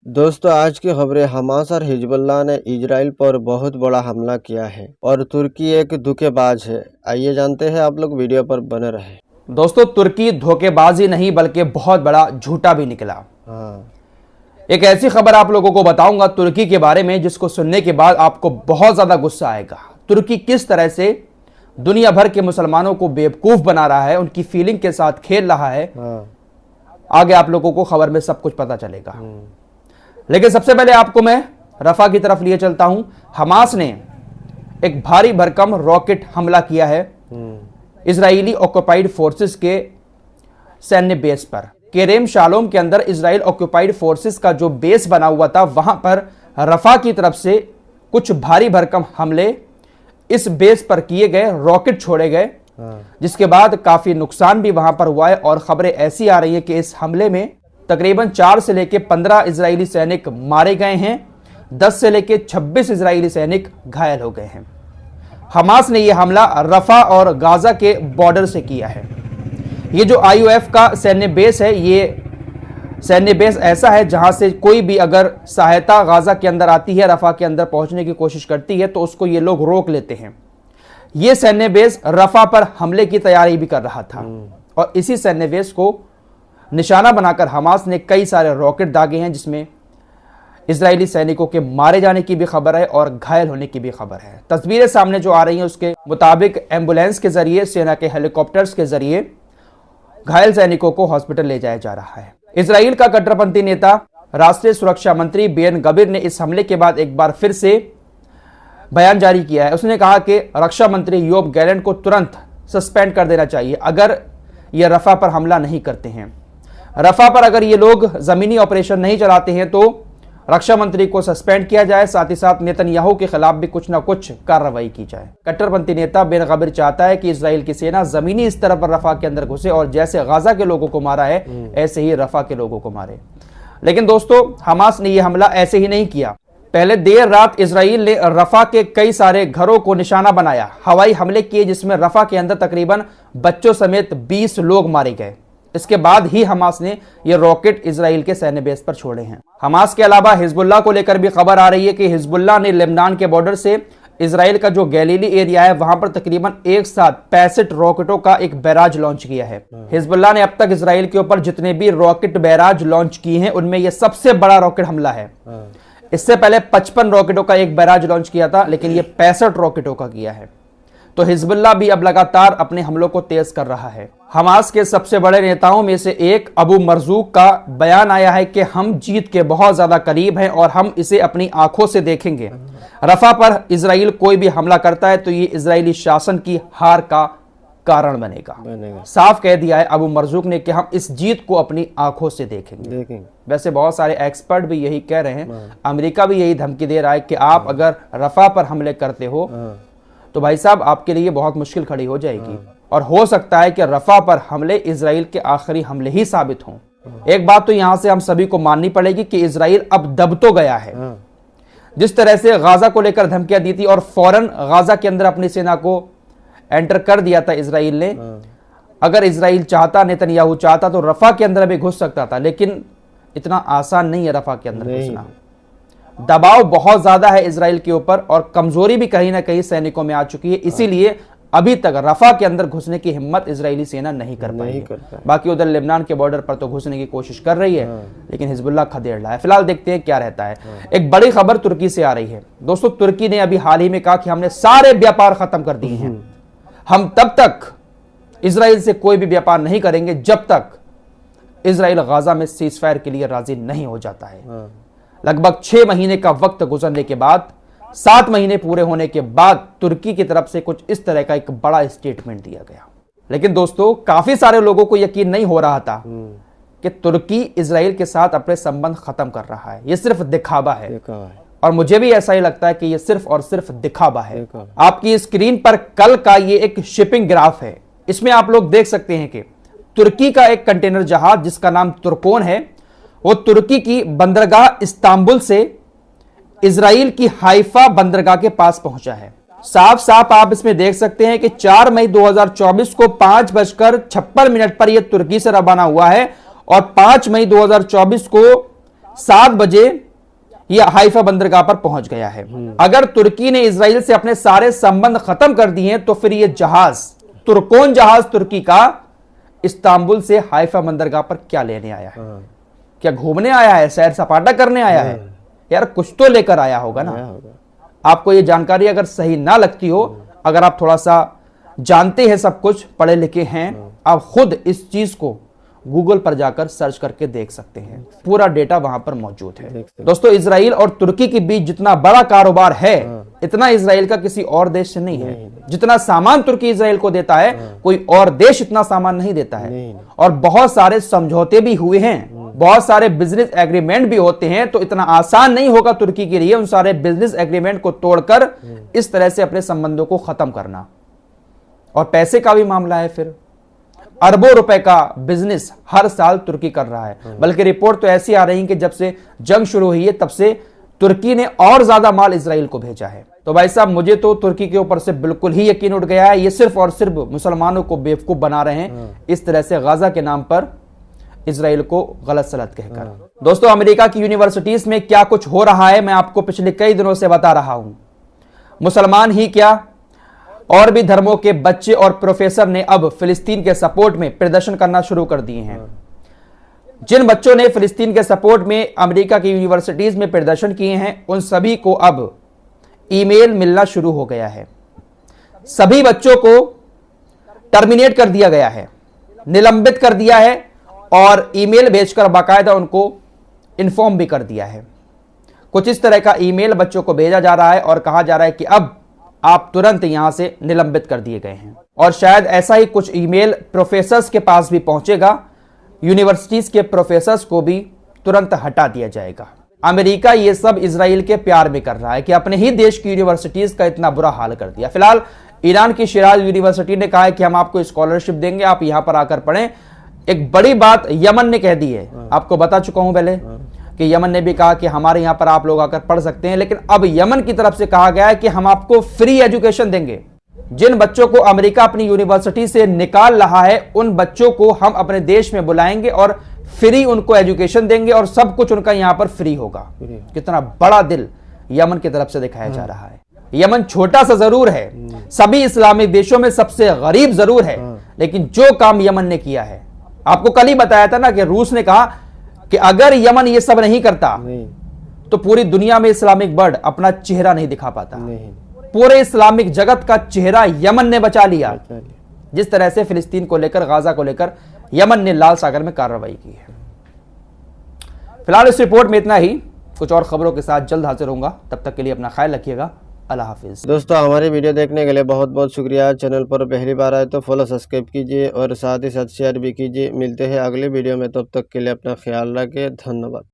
दोस्तों आज की खबरें हमास और हिजबुल्लाह ने इजराइल पर बहुत बड़ा हमला किया है और तुर्की एक धोखेबाज है। आइए जानते हैं, आप लोग वीडियो पर बने रहे। दोस्तों तुर्की धोखेबाजी नहीं बल्कि बहुत बड़ा झूठा भी निकला। एक ऐसी खबर आप लोगों को बताऊंगा तुर्की के बारे में जिसको सुनने के बाद आपको बहुत ज्यादा गुस्सा आएगा। तुर्की किस तरह से दुनिया भर के मुसलमानों को बेवकूफ बना रहा है, उनकी फीलिंग के साथ खेल रहा है। आगे आप लोगों को खबर में सब कुछ पता चलेगा, लेकिन सबसे पहले आपको मैं रफा की तरफ लिए चलता हूं। हमास ने एक भारी भरकम रॉकेट हमला किया है इजरायली ऑक्युपाइड फोर्सेस के सैन्य बेस पर। केरेम शालोम के अंदर इजराइल ऑक्युपाइड फोर्सेस का जो बेस बना हुआ था, वहां पर रफा की तरफ से कुछ भारी भरकम हमले इस बेस पर किए गए, रॉकेट छोड़े गए, जिसके बाद काफी नुकसान भी वहां पर हुआ है। और खबरें ऐसी आ रही है कि इस हमले में तकरीबन 4 से लेकर 15 इजरायली सैनिक मारे गए हैं, 10 से लेकर 26 इजरायली सैनिक घायल हो गए हैं। हमास ने यह हमला रफा और गाजा के बॉर्डर से किया है। ये जो आईयूएफ का सैन्य बेस है, ये सैन्य बेस ऐसा है जहां से कोई भी अगर सहायता गाजा के अंदर आती है, रफा के अंदर पहुंचने की कोशिश करती है, तो उसको ये लोग रोक लेते हैं। ये सैन्य बेस रफा पर हमले की तैयारी भी कर रहा था और इसी सैन्य बेस को निशाना बनाकर हमास ने कई सारे रॉकेट दागे हैं, जिसमें इजरायली सैनिकों के मारे जाने की भी खबर है और घायल होने की भी खबर है। तस्वीरें सामने जो आ रही हैं उसके मुताबिक एम्बुलेंस के जरिए, सेना के हेलीकॉप्टर्स के जरिए घायल सैनिकों को हॉस्पिटल ले जाया जा रहा है। इजराइल का कट्टरपंथी नेता राष्ट्रीय सुरक्षा मंत्री बेन गबीर ने इस हमले के बाद एक बार फिर से बयान जारी किया है। उसने कहा कि रक्षा मंत्री योब गैलेंट को तुरंत सस्पेंड कर देना चाहिए अगर ये रफा पर हमला नहीं करते हैं। रफा पर अगर ये लोग जमीनी ऑपरेशन नहीं चलाते हैं तो रक्षा मंत्री को सस्पेंड किया जाए, साथ ही साथ नेतन्याहू के खिलाफ भी कुछ ना कुछ कार्रवाई की जाए। कट्टरपंथी नेता बेन गबीर चाहता है कि इजराइल की सेना जमीनी स्तर पर रफा के अंदर घुसे और जैसे गाजा के लोगों को मारा है ऐसे ही रफा के लोगों को मारे। लेकिन दोस्तों, हमास ने यह हमला ऐसे ही नहीं किया। पहले देर रात इजराइल ने रफा के कई सारे घरों को निशाना बनाया, हवाई हमले किए, जिसमें रफा के अंदर तकरीबन बच्चों समेत 20 लोग मारे गए। इसके बाद ही हमास ने ये रॉकेट इजराइल के सैन्य बेस पर छोड़े हैं। हमास के अलावा हिजबुल्लाह को लेकर भी खबर आ रही है कि हिजबुल्लाह ने लेबनान के बॉर्डर से इजराइल का जो गैलीली एरिया है वहां पर तकरीबन एक साथ 65 रॉकेटों का एक बैराज लॉन्च किया है। हिजबुल्लाह ने अब तक इजराइल के ऊपर जितने भी रॉकेट बैराज लॉन्च किए हैं उनमें यह सबसे बड़ा रॉकेट हमला है। इससे पहले 55 रॉकेटों का एक बैराज लॉन्च किया था, लेकिन यह 65 रॉकेटों का किया है। तो हिजबुल्लाह भी अब लगातार अपने हमलों को तेज कर रहा है। हमास के सबसे बड़े नेताओं में से एक अबू मरजूक का बयान आया है कि हम जीत के बहुत ज्यादा करीब हैं और हम इसे अपनी आंखों से देखेंगे। रफा पर इजराइल कोई भी हमला करता है तो ये इजरायली शासन की हार का कारण बनेगा। साफ कह दिया है अबू मरजूक ने कि हम इस जीत को अपनी आंखों से देखेंगे। वैसे बहुत सारे एक्सपर्ट भी यही कह रहे हैं, अमेरिका भी यही धमकी दे रहा है कि आप अगर रफा पर हमले करते हो तो भाई साहब आपके लिए बहुत मुश्किल खड़ी हो जाएगी और हो सकता है कि रफा पर हमले इजराइल के आखिरी हमले ही साबित हों। एक बात तो यहां से हम सभी को माननी पड़ेगी कि इजराइल अब दब तो गया है। जिस तरह से गाजा को लेकर धमकियां दी थी और फौरन गाजा के अंदर अपनी सेना को एंटर कर दिया था इजराइल ने। अगर इजराइल चाहता, नेतन्याहू चाहता तो रफा के अंदर भी घुस सकता था, लेकिन इतना आसान नहीं है रफा के अंदर घुसना। दबाव बहुत ज्यादा है इजराइल के ऊपर और कमजोरी भी कहीं ना कहीं सैनिकों में आ चुकी है, इसीलिए अभी तक रफा के अंदर घुसने की हिम्मत इजरायली सेना नहीं कर पाई। बाकी उधर लेबनान के बॉर्डर पर तो घुसने की कोशिश कर रही है, लेकिन हिजबुल्लाह खदेड़ रहा है। फिलहाल देखते हैं क्या रहता है। एक बड़ी खबर तुर्की से आ रही है। दोस्तों, तुर्की ने अभी हाल ही में कहा कि हमने सारे व्यापार खत्म कर दिए हैं। हम तब तक इजराइल से कोई भी व्यापार नहीं करेंगे जब तक इजराइल गाजा में सीजफायर के लिए राजी नहीं हो जाता है। लगभग 6 महीने का वक्त गुजरने के बाद, 7 महीने पूरे होने के बाद तुर्की की तरफ से कुछ इस तरह का एक बड़ा स्टेटमेंट दिया गया। लेकिन दोस्तों, काफी सारे लोगों को यकीन नहीं हो रहा था कि तुर्की इजराइल के साथ अपने संबंध खत्म कर रहा है। यह सिर्फ दिखावा है और मुझे भी ऐसा ही लगता है कि यह सिर्फ और सिर्फ दिखावा है। आपकी स्क्रीन पर कल का ये एक शिपिंग ग्राफ है। इसमें आप लोग देख सकते हैं कि तुर्की का एक कंटेनर जहाज जिसका नाम तुर्कोन है, वो तुर्की की बंदरगाह इस्तांबुल से इजराइल की हाइफा बंदरगाह के पास पहुंचा है। साफ साफ आप इसमें देख सकते हैं कि 4 मई 2024 को 5:56 पर यह तुर्की से रवाना हुआ है और 5 मई 2024 को 7 बजे ये हाइफा बंदरगाह पर पहुंच गया है। अगर तुर्की ने इजराइल से अपने सारे संबंध खत्म कर दिए हैं तो फिर ये जहाज, तुर्कोन जहाज तुर्की का, इस्तांबुल से हाइफा बंदरगाह पर क्या लेने आया है? क्या घूमने आया है, सैर सपाटा करने आया है? यार कुछ तो लेकर आया होगा ना। आपको ये जानकारी अगर सही ना लगती हो, अगर आप थोड़ा सा जानते हैं, सब कुछ पढ़े लिखे हैं, आप खुद इस चीज को गूगल पर जाकर सर्च करके देख सकते हैं, पूरा डेटा वहां पर मौजूद है। दोस्तों, इजराइल और तुर्की के बीच जितना बड़ा कारोबार है, इतना इजराइल का किसी और देश से नहीं है। जितना सामान तुर्की इजराइल को देता है, कोई और देश इतना सामान नहीं देता है। और बहुत सारे समझौते भी हुए हैं, बहुत सारे बिजनेस एग्रीमेंट भी होते हैं। तो इतना आसान नहीं होगा तुर्की के लिए उन सारे बिजनेस एग्रीमेंट को तोड़कर इस तरह से अपने संबंधों को खत्म करना। और पैसे का भी मामला है, फिर अरबों रुपए का बिजनेस हर साल तुर्की कर रहा है। बल्कि रिपोर्ट तो ऐसी आ रही है कि जब से जंग शुरू हुई है तब से तुर्की ने और ज्यादा माल इजराइल को भेजा है। तो भाई साहब, मुझे तो तुर्की के ऊपर से बिल्कुल ही यकीन उठ गया है। ये सिर्फ और सिर्फ मुसलमानों को बेवकूफ बना रहे हैं, इस तरह से गाजा के नाम पर इजराइल को गलत सलत कहकर। दोस्तों, अमेरिका की यूनिवर्सिटीज में क्या कुछ हो रहा है मैं आपको पिछले कई दिनों से बता रहा हूं। मुसलमान ही क्या, और भी धर्मों के बच्चे और प्रोफेसर ने अब फिलिस्तीन के सपोर्ट में प्रदर्शन करना शुरू कर दिए हैं। जिन बच्चों ने फिलिस्तीन के सपोर्ट में अमेरिका की यूनिवर्सिटीज में प्रदर्शन किए हैं, उन सभी को अब ईमेल मिलना शुरू हो गया है। सभी बच्चों को टर्मिनेट कर दिया गया है, निलंबित कर दिया है, और ईमेल भेजकर बाकायदा उनको इन्फॉर्म भी कर दिया है। कुछ इस तरह का ईमेल बच्चों को भेजा जा रहा है और कहा जा रहा है कि अब आप तुरंत यहां से निलंबित कर दिए गए हैं। और शायद ऐसा ही कुछ ईमेल प्रोफेसर्स के पास भी पहुंचेगा, यूनिवर्सिटीज के प्रोफेसर्स को भी तुरंत हटा दिया जाएगा। अमेरिका ये सब इजराइल के प्यार में कर रहा है कि अपने ही देश की यूनिवर्सिटीज का इतना बुरा हाल कर दिया। फिलहाल ईरान की शिराज यूनिवर्सिटी ने कहा है कि हम आपको स्कॉलरशिप देंगे, आप यहां पर आकर पढ़ें। एक बड़ी बात यमन ने कह दी है, आपको बता चुका हूं पहले कि यमन ने भी कहा कि हमारे यहां पर आप लोग आकर पढ़ सकते हैं। लेकिन अब यमन की तरफ से कहा गया है कि हम आपको फ्री एजुकेशन देंगे। जिन बच्चों को अमेरिका अपनी यूनिवर्सिटी से निकाल रहा है, उन बच्चों को हम अपने देश में बुलाएंगे और फ्री उनको एजुकेशन देंगे और सब कुछ उनका यहां पर फ्री होगा। कितना बड़ा दिल यमन की तरफ से दिखाया जा रहा है। यमन छोटा सा जरूर है, सभी इस्लामिक देशों में सबसे गरीब जरूर है, लेकिन जो काम यमन ने किया है, आपको कल ही बताया था ना कि रूस ने कहा कि अगर यमन ये सब नहीं करता तो पूरी दुनिया में इस्लामिक वर्ल्ड अपना चेहरा नहीं दिखा पाता। पूरे इस्लामिक जगत का चेहरा यमन ने बचा लिया। जिस तरह से फिलिस्तीन को लेकर, गाजा को लेकर यमन ने लाल सागर में कार्रवाई की है। फिलहाल इस रिपोर्ट में इतना ही, कुछ और खबरों के साथ जल्द हाजिर होऊंगा। तब तक के लिए अपना ख्याल रखिएगा। अल्लाह हाफिज। दोस्तों, हमारी वीडियो देखने के लिए बहुत बहुत शुक्रिया। चैनल पर पहली बार आए तो फॉलो सब्सक्राइब कीजिए और साथ ही साथ शेयर भी कीजिए। मिलते हैं अगली वीडियो में, तब तक के लिए अपना ख्याल रखिए। धन्यवाद।